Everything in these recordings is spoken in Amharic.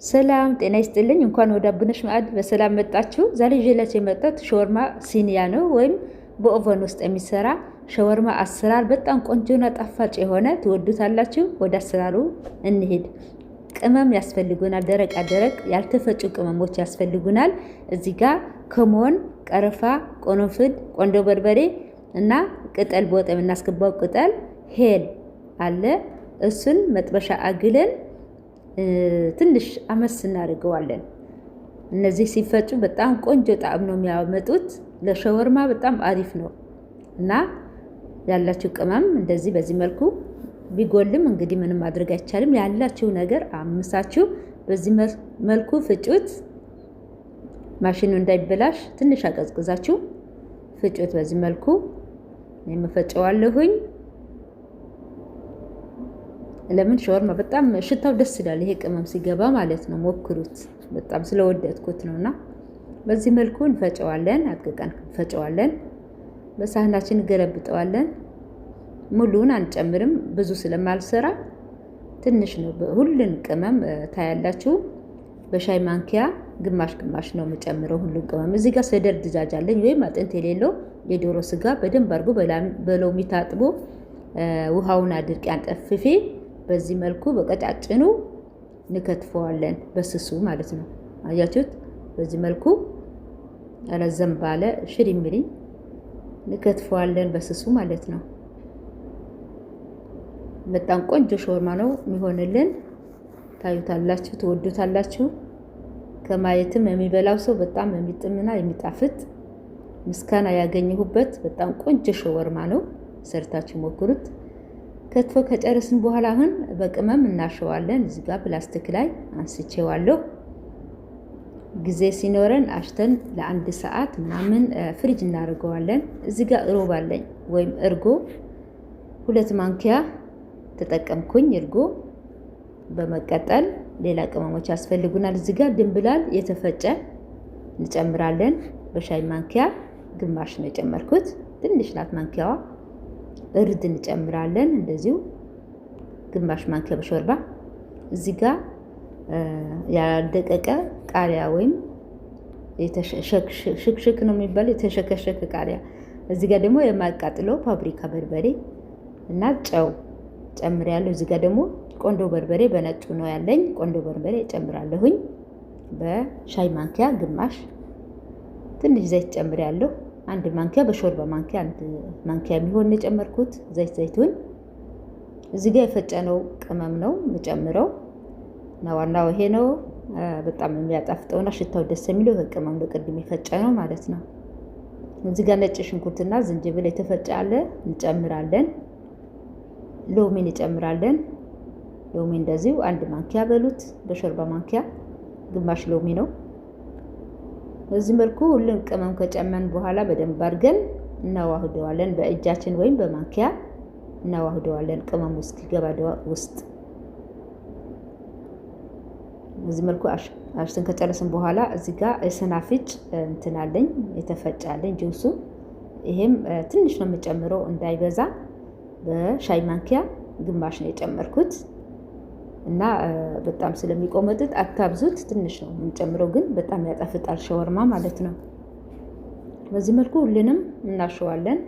ሰላም ጤና ይስጥልኝ። እንኳን ወደ አቡነሽ ማዕድ በሰላም መጣችሁ። ዛሬ ይዤላችሁ የመጣሁት ሸወርማ ሲኒያ ነው፣ ወይም በኦቨን ውስጥ የሚሰራ ሸወርማ አሰራር በጣም ቆንጆና ጣፋጭ የሆነ ትወዱታላችሁ። ወደ አሰራሩ እንሂድ። ቅመም ያስፈልጉናል። ደረቅ ያልተፈጩ ቅመሞች ያስፈልጉናል። እዚህ ጋር ከሞን፣ ቀረፋ፣ ቆንፍድ፣ ቆንዶ በርበሬ እና ቅጠል በወጥ የምናስገባው ቅጠል ሄል አለ። እሱን መጥበሻ አግለን ትንሽ አመስ እናደርገዋለን። እነዚህ ሲፈጩ በጣም ቆንጆ ጣዕም ነው የሚያመጡት። ለሸወርማ በጣም አሪፍ ነው እና ያላችሁ ቅመም እንደዚህ በዚህ መልኩ ቢጎልም እንግዲህ ምንም ማድረግ አይቻልም። ያላችሁ ነገር አምሳችሁ በዚህ መልኩ ፍጩት። ማሽኑ እንዳይበላሽ ትንሽ አቀዝቅዛችሁ ፍጩት። በዚህ መልኩ የምፈጨዋለሁኝ። ለምን ሸወርማ በጣም ሽታው ደስ ይላል። ይሄ ቅመም ሲገባ ማለት ነው። ሞክሩት። በጣም ስለወደድኩት ነውና በዚህ መልኩ እንፈጨዋለን። አጥቅቀን እንፈጨዋለን። በሳህናችን ገለብጠዋለን። ሙሉውን አንጨምርም፣ ብዙ ስለማልሰራ ትንሽ ነው። ሁሉን ቅመም ታያላችሁ። በሻይ ማንኪያ ግማሽ ነው የምጨምረው ሁሉን ቅመም። እዚህ ጋር ሰደር ድጃጅ አለኝ፣ ወይም አጥንት የሌለው የዶሮ ስጋ በደንብ አድርጎ በሎሚ ታጥቦ ውሃውን አድርቄ አንጠፍፌ በዚህ መልኩ በቀጫጭኑ እንከትፈዋለን፣ በስሱ ማለት ነው። አያችሁት? በዚህ መልኩ ረዘም ባለ ሽሪምሪ እንከትፈዋለን በስሱ ማለት ነው። በጣም ቆንጆ ሸወርማ ነው የሚሆንልን። ታዩታላችሁ፣ ትወዱታላችሁ። ከማየትም የሚበላው ሰው በጣም የሚጥምና የሚጣፍጥ ምስጋና ያገኘሁበት በጣም ቆንጆ ሸወርማ ነው። ሰርታችሁ ሞክሩት። ከትፎ ከጨረስን በኋላ አሁን በቅመም እናሸዋለን። እዚህ ጋር ፕላስቲክ ላይ አንስቼዋለሁ። ጊዜ ሲኖረን አሽተን ለአንድ ሰዓት ምናምን ፍሪጅ እናደርገዋለን። እዚህ ጋር እሮብ አለኝ ወይም እርጎ 2 ማንኪያ ተጠቀምኩኝ። እርጎ በመቀጠል ሌላ ቅመሞች ያስፈልጉናል። እዚህ ጋር ድንብላል የተፈጨ እንጨምራለን። በሻይ ማንኪያ ግማሽ ነው የጨመርኩት፣ ትንሽ ናት ማንኪያዋ። እርድ እንጨምራለን፣ እንደዚሁ ግማሽ ማንኪያ በሾርባ። እዚህ ጋር ያልደቀቀ ቃሪያ ወይም ሽክሽክ ነው የሚባለው፣ የተሸከሸከ ቃሪያ። እዚህ ጋር ደግሞ የማያቃጥለው ፋብሪካ በርበሬ እና ጨው ጨምሬያለሁ። እዚህ ጋር ደግሞ ቆንዶ በርበሬ በነጩ ነው ያለኝ፣ ቆንዶ በርበሬ ጨምራለሁኝ። በሻይ ማንኪያ ግማሽ። ትንሽ ዘይት ጨምሬያለሁ፣ 1 ማንኪያ በሾርባ ማንኪያ 1 ማንኪያ የሚሆን የጨመርኩት ዘይቱን። እዚህ ጋር የፈጨነው ቅመም ነው የምጨምረው እና ዋናው ይሄ ነው። በጣም የሚያጣፍጠውና ሽታው ደስ የሚለው ቅመም በቅድም የፈጨ ነው ማለት ነው። እዚህ ጋር ነጭ ሽንኩርትና ዝንጅብል የተፈጨ አለ እንጨምራለን። ሎሚ እንጨምራለን። ሎሚ እንደዚሁ 1 ማንኪያ በሉት፣ በሾርባ ማንኪያ ግማሽ ሎሚ ነው። በዚህ መልኩ ሁሉን ቅመም ከጨመን በኋላ በደንብ አድርገን እናዋህደዋለን። በእጃችን ወይም በማንኪያ እናዋህደዋለን ቅመሙ እስኪገባ ውስጥ። በዚህ መልኩ አሽተን ከጨረስን በኋላ እዚህ ጋር የሰናፍጭ እንትን አለኝ የተፈጫለኝ ጁሱ። ይሄም ትንሽ ነው የምጨምረው እንዳይበዛ። በሻይ ማንኪያ ግማሽ ነው የጨመርኩት እና በጣም ስለሚቆመጥጥ አታብዙት፣ ትንሽ ነው የምንጨምረው፣ ግን በጣም ያጣፍጣል ሸወርማ ማለት ነው። በዚህ መልኩ ሁሉንም እናሸዋለን።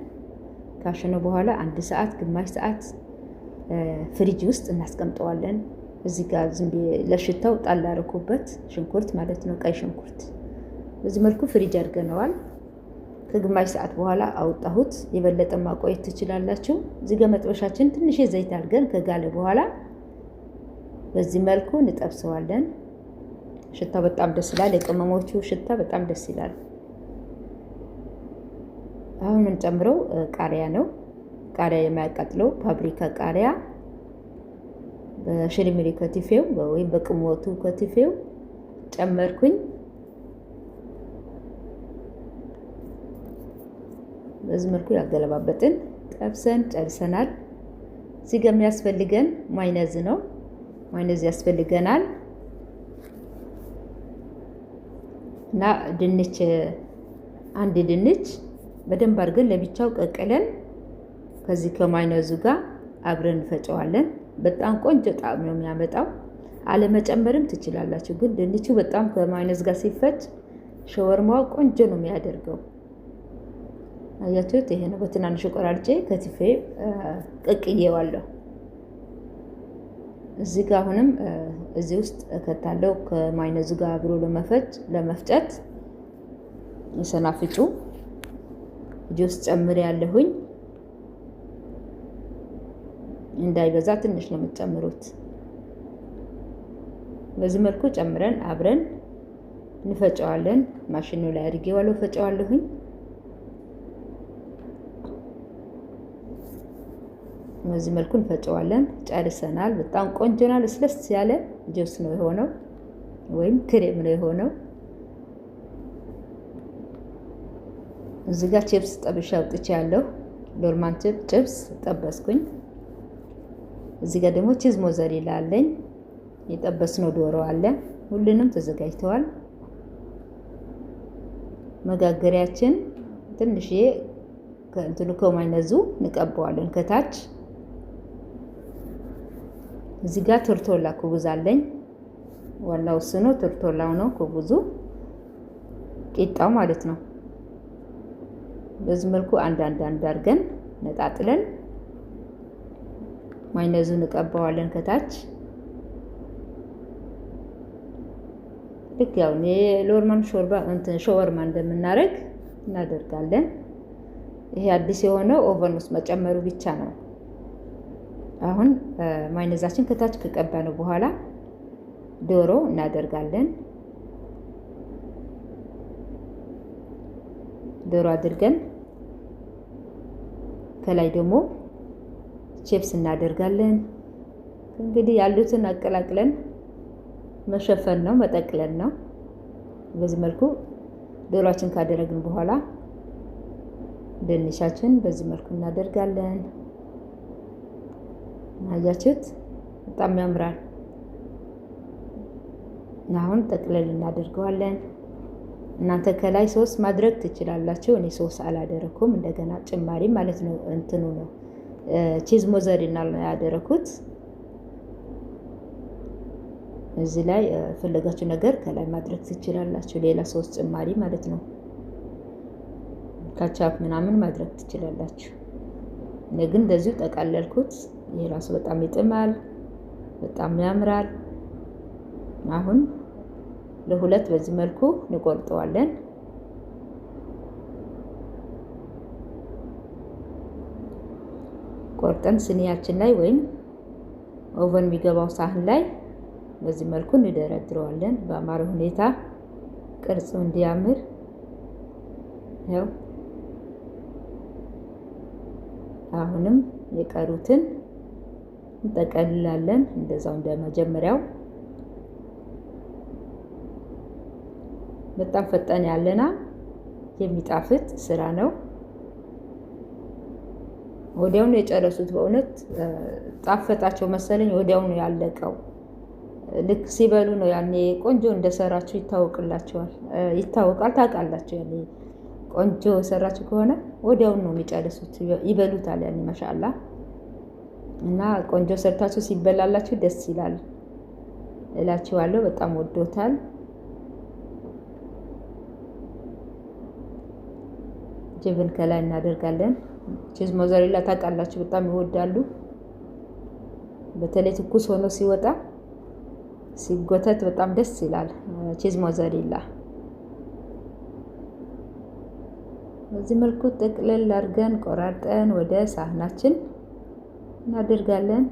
ካሸነው በኋላ 1 ሰዓት ግማሽ ሰዓት ፍሪጅ ውስጥ እናስቀምጠዋለን። እዚህ ጋር ዝም ብዬ ለሽታው ጣል አደረኩበት ሽንኩርት ማለት ነው፣ ቀይ ሽንኩርት። በዚህ መልኩ ፍሪጅ አድርገነዋል። ከግማሽ ሰዓት በኋላ አውጣሁት። የበለጠ ማቆየት ትችላላችሁ። እዚህ ጋር መጥበሻችን ትንሽ ዘይት አድርገን ከጋለ በኋላ በዚህ መልኩ እንጠብሰዋለን። ሽታው በጣም ደስ ይላል። የቅመሞቹ ሽታ በጣም ደስ ይላል። አሁን እንጨምረው ቃሪያ ነው። ቃሪያ የማያቃጥለው ፋብሪካ ቃሪያ በሽሪምሪ ከትፌው ወይም በቅሞቱ ከትፌው ጨመርኩኝ። በዚህ መልኩ ያገለባበጥን ጠብሰን ጨርሰናል። እዚህ ጋር የሚያስፈልገን ማይነዝ ነው። ማይነዝ ያስፈልገናል እና ድንች፣ 1 ድንች በደንብ አድርገን ለብቻው ቀቅለን ከዚህ ከማይነዙ ጋር አብረን እንፈጨዋለን። በጣም ቆንጆ ጣዕም ነው የሚያመጣው። አለመጨመርም ትችላላችሁ። ግን ድንቹ በጣም ከማይነዝ ጋር ሲፈጭ ሸወርማው ቆንጆ ነው የሚያደርገው። አያችሁት? ይሄ ነው በትናንሹ ቆራርጬ ከትፌ ቀቅዬዋለሁ። እዚህ ጋር አሁንም እዚህ ውስጥ እከታለሁ ከማይነዙ ጋር አብሮ ለመፍጨት የሰናፍጩ ጁስ ጨምሬ ያለሁኝ። እንዳይበዛ ትንሽ ነው የምትጨምሩት። በዚህ መልኩ ጨምረን አብረን እንፈጨዋለን። ማሽኑ ላይ አድርጌዋለሁ፣ ፈጨዋለሁኝ። በዚህ መልኩ እንፈጨዋለን። ጨርሰናል። በጣም ቆንጆና ለስለስ ያለ ጁስ ነው የሆነው፣ ወይም ክሬም ነው የሆነው። እዚህ ጋር ቺፕስ ጠብሼ አውጥቼ ያለው ዶርማን ቺፕስ ጠበስኩኝ። እዚህ ጋር ደግሞ ቺዝ ሞዘሬላ አለኝ። የጠበስነው ዶሮ አለ። ሁሉንም ተዘጋጅተዋል። መጋገሪያችን ትንሽዬ ከእንትኑ ከማይነዙ እንቀባዋለን ከታች። እዚህ ጋር ቶርቶላ ኩቡዝ አለኝ። ዋናው እሱ ነው፣ ቶርቶላው ነው ኩቡዙ፣ ቂጣው ማለት ነው። በዚህ መልኩ አንድ አድርገን ነጣጥለን ማይነዙን እንቀባዋለን ከታች። ልክ ያው የሎርማን ሾወርማ እንደምናደርግ እናደርጋለን። ይሄ አዲስ የሆነው ኦቨን ውስጥ መጨመሩ ብቻ ነው። አሁን ማይነዛችን ከታች ከቀባነው በኋላ ዶሮ እናደርጋለን። ዶሮ አድርገን ከላይ ደግሞ ቺፕስ እናደርጋለን። እንግዲህ ያሉትን አቀላቅለን መሸፈን ነው፣ መጠቅለል ነው። በዚህ መልኩ ዶሮአችን ካደረግን በኋላ ድንቻችን በዚህ መልኩ እናደርጋለን። አያችሁት? በጣም ያምራል። አሁን ጠቅለል እናደርገዋለን። እናንተ ከላይ ሶስ ማድረግ ትችላላችሁ። እኔ ሶስ አላደረኩም፣ እንደገና ጭማሪ ማለት ነው። እንትኑ ነው ቺዝ ሞዘሬላ ነው ያደረኩት። እዚህ ላይ ፈለጋችሁ ነገር ከላይ ማድረግ ትችላላችሁ፣ ሌላ ሶስ ጭማሪ ማለት ነው። ካቻፕ ምናምን ማድረግ ትችላላችሁ። እኔ ግን እንደዚሁ ጠቃለልኩት። ይሄ ራሱ በጣም ይጥማል፣ በጣም ያምራል። አሁን ለሁለት በዚህ መልኩ እንቆርጠዋለን። ቆርጠን ስኒያችን ላይ ወይም ኦቨን የሚገባው ሳህን ላይ በዚህ መልኩ እንደረድረዋለን በአማረ ሁኔታ ቅርጹ እንዲያምር። ያው አሁንም የቀሩትን እንጠቀልላለን እንደዛው እንደመጀመሪያው። በጣም ፈጣን ያለና የሚጣፍጥ ስራ ነው። ወዲያውኑ የጨረሱት በእውነት ጣፈጣቸው መሰለኝ። ወዲያውኑ ያለቀው ልክ ሲበሉ ነው ያኔ ቆንጆ እንደሰራችሁ ይታወቃል። ታውቃላችሁ ያኔ ቆንጆ ሰራችሁ ከሆነ ወዲያውኑ ነው የሚጨርሱት፣ ይበሉታል ያኔ ማሻአላ። እና ቆንጆ ሰርታችሁ ሲበላላችሁ ደስ ይላል እላችኋለሁ። በጣም ወዶታል። ጅብን ከላይ እናደርጋለን። ቺዝ ሞዘሬላ ታውቃላችሁ በጣም ይወዳሉ። በተለይ ትኩስ ሆኖ ሲወጣ ሲጎተት በጣም ደስ ይላል ቺዝ ሞዘሬላ። በዚህ መልኩ ጥቅልል አድርገን ቆራርጠን ወደ ሳህናችን እናደርጋለን።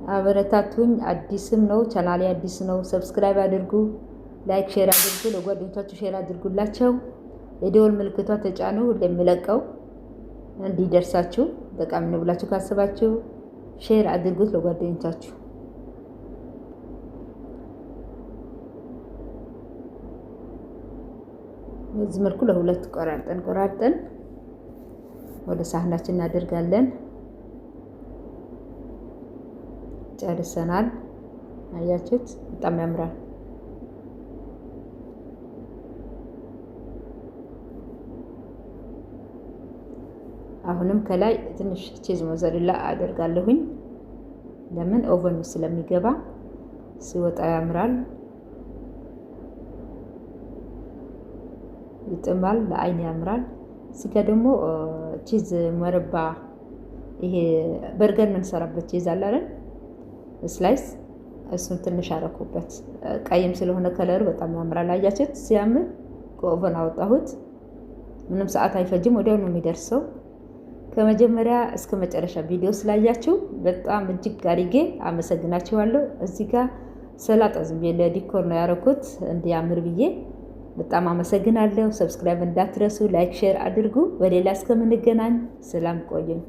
አበረታቱኝ። አዲስም ነው ቻናሌ አዲስ ነው። ሰብስክራይብ አድርጉ፣ ላይክ ሼር አድርጉ፣ ለጓደኞቻችሁ ሼር አድርጉላቸው። የደወል ምልክቷ ተጫኑ፣ ለሚለቀው እንዲደርሳችሁ። ጠቃሚ ነው ብላችሁ ካስባችሁ ሼር አድርጉት ለጓደኞቻችሁ። በዚህ መልኩ ለሁለት ቆራርጠን ወደ ሳህናችን እናደርጋለን። ጨርሰናል። አያችሁት? በጣም ያምራል። አሁንም ከላይ ትንሽ ቺዝ ሞዘሬላ አደርጋለሁኝ። ለምን ኦቨን ስለሚገባ ሲወጣ ያምራል፣ ይጥማል፣ ለአይን ያምራል። እዚህ ጋር ደግሞ ቺዝ መረባ፣ ይሄ በርገር የምንሰራበት ቺዝ አለ አይደል? ስላይስ እሱን ትንሽ አረኩበት። ቀይም ስለሆነ ከለሩ በጣም ያምራል። አያችሁት ሲያምር። ከኦቨን አወጣሁት። ምንም ሰዓት አይፈጅም፣ ወዲያው ነው የሚደርሰው። ከመጀመሪያ እስከ መጨረሻ ቪዲዮ ስላያችሁ በጣም እጅግ አድርጌ አመሰግናችኋለሁ። እዚህ ጋር ሰላጣ ዝም ብዬ ለዲኮር ነው ያረኩት እንዲያምር ብዬ። በጣም አመሰግናለሁ። ሰብስክራይብ እንዳትረሱ፣ ላይክ ሼር አድርጉ። በሌላ እስከምንገናኝ ሰላም ቆዩን።